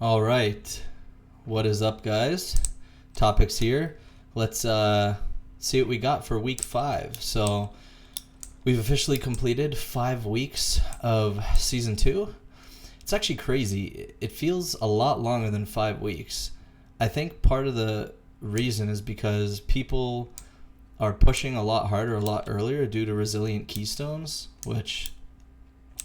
All right, what is up, guys? Topics here. Let's see what we got for week 5. So we've officially completed 5 weeks of season 2. It's actually crazy. It feels a lot longer than 5 weeks. I think part of the reason is because people are pushing a lot harder a lot earlier due to resilient keystones, which,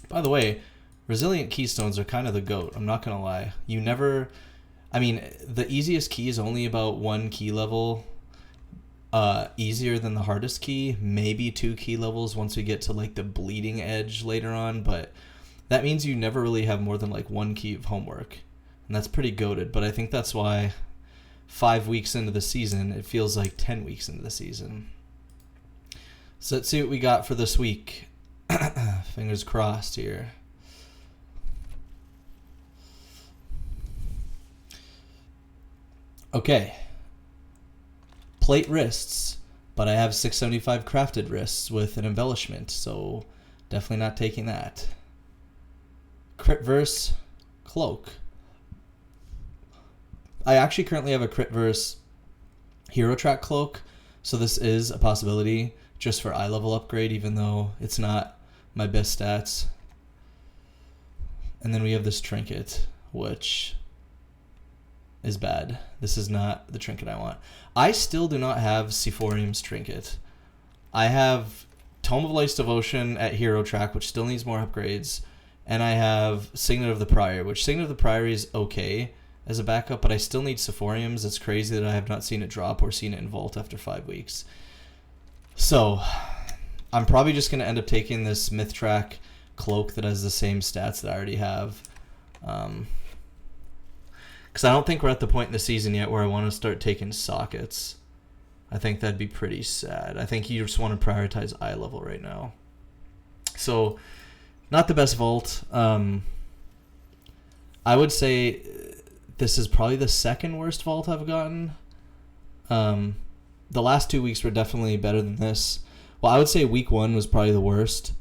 by the way, resilient keystones are kind of the GOAT. I'm not going to lie. The easiest key is only about 1 key level easier than the hardest key, maybe 2 key levels once we get to like the bleeding edge later on, but that means you never really have more than like 1 key of homework, and that's pretty goated. But I think that's why 5 weeks into the season, it feels like 10 weeks into the season. So let's see what we got for this week. Fingers crossed here. Okay. Plate wrists, but I have 675 crafted wrists with an embellishment, so definitely not taking that. Crit verse Cloak. I actually currently have a crit verse hero track cloak, so this is a possibility just for eye level upgrade, even though it's not my best stats. And then we have this trinket, which is bad. This is not the trinket I want. I still do not have Sephorium's trinket. I have Tome of Life's Devotion at hero track, which still needs more upgrades, and I have Signet of the Prior, which Signet of the Prior is okay as a backup, but I still need Sephorium's. It's crazy that I have not seen it drop or seen it in Vault after 5 weeks. So I'm probably just going to end up taking this Myth Track Cloak that has the same stats that I already have. Because I don't think we're at the point in the season yet where I want to start taking sockets. I think that'd be pretty sad. I think you just want to prioritize eye level right now. So, not the best vault. I would say this is probably the second worst vault I've gotten. The last 2 weeks were definitely better than this. Well, I would say week 1 was probably the worst.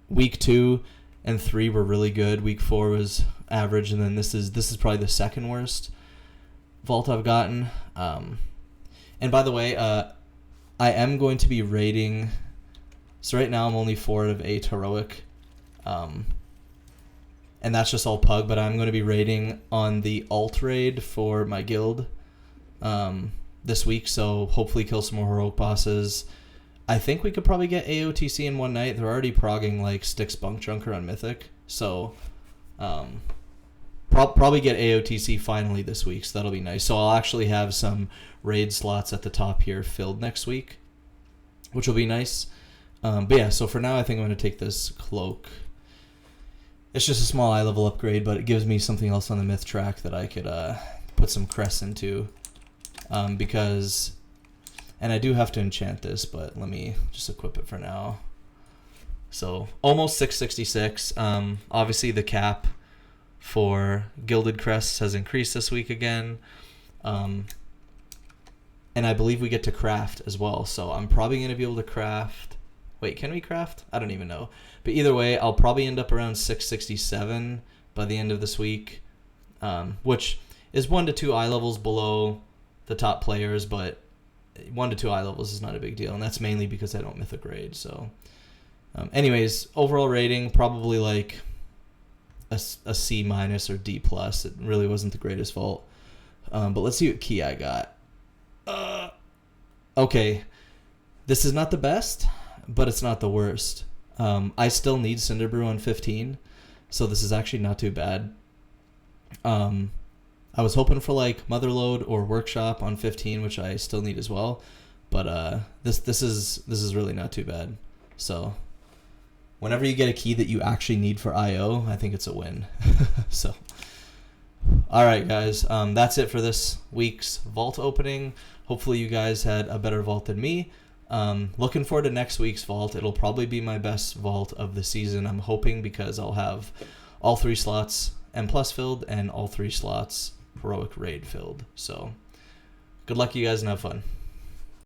Week 2 and 3 were really good. Week 4 was average, and then this is probably the second worst vault I've gotten. And by the way, I am going to be rating. So right now I'm only 4 out of 8 heroic, and that's just all pug. But I'm going to be rating on the alt raid for my guild this week, so hopefully kill some more heroic bosses. I think we could probably get AOTC in one night. They're already progging like Styx Bunk Junker on Mythic, so probably get AOTC finally this week, so that'll be nice. So I'll actually have some raid slots at the top here filled next week, which will be nice. But yeah, so for now I think I'm going to take this Cloak. It's just a small eye level upgrade, but it gives me something else on the Myth track that I could put some crests into. Because, and I do have to enchant this, but let me just equip it for now. So almost 666. Obviously the cap for Gilded Crests has increased this week again. And I believe we get to craft as well. So I'm probably going to be able to craft. Wait, can we craft? I don't even know. But either way, I'll probably end up around 667 by the end of this week, which is 1 to 2 eye levels below the top players, but 1 to 2 eye levels is not a big deal, and that's mainly because I don't mythic raid. So anyways, overall rating probably like a C- or D+. It really wasn't the greatest vault, but let's see what key I got. Okay, this is not the best, but it's not the worst. I still need Cinderbrew on 15, so this is actually not too bad. I was hoping for like Motherload or Workshop on 15, which I still need as well, but this is really not too bad. So whenever you get a key that you actually need for IO, I think it's a win. So all right, guys, that's it for this week's vault opening. Hopefully you guys had a better vault than me. Looking forward to next week's vault. It'll probably be my best vault of the season, I'm hoping, because I'll have all 3 slots M+ filled and all 3 slots heroic raid filled. So good luck, you guys, and have fun.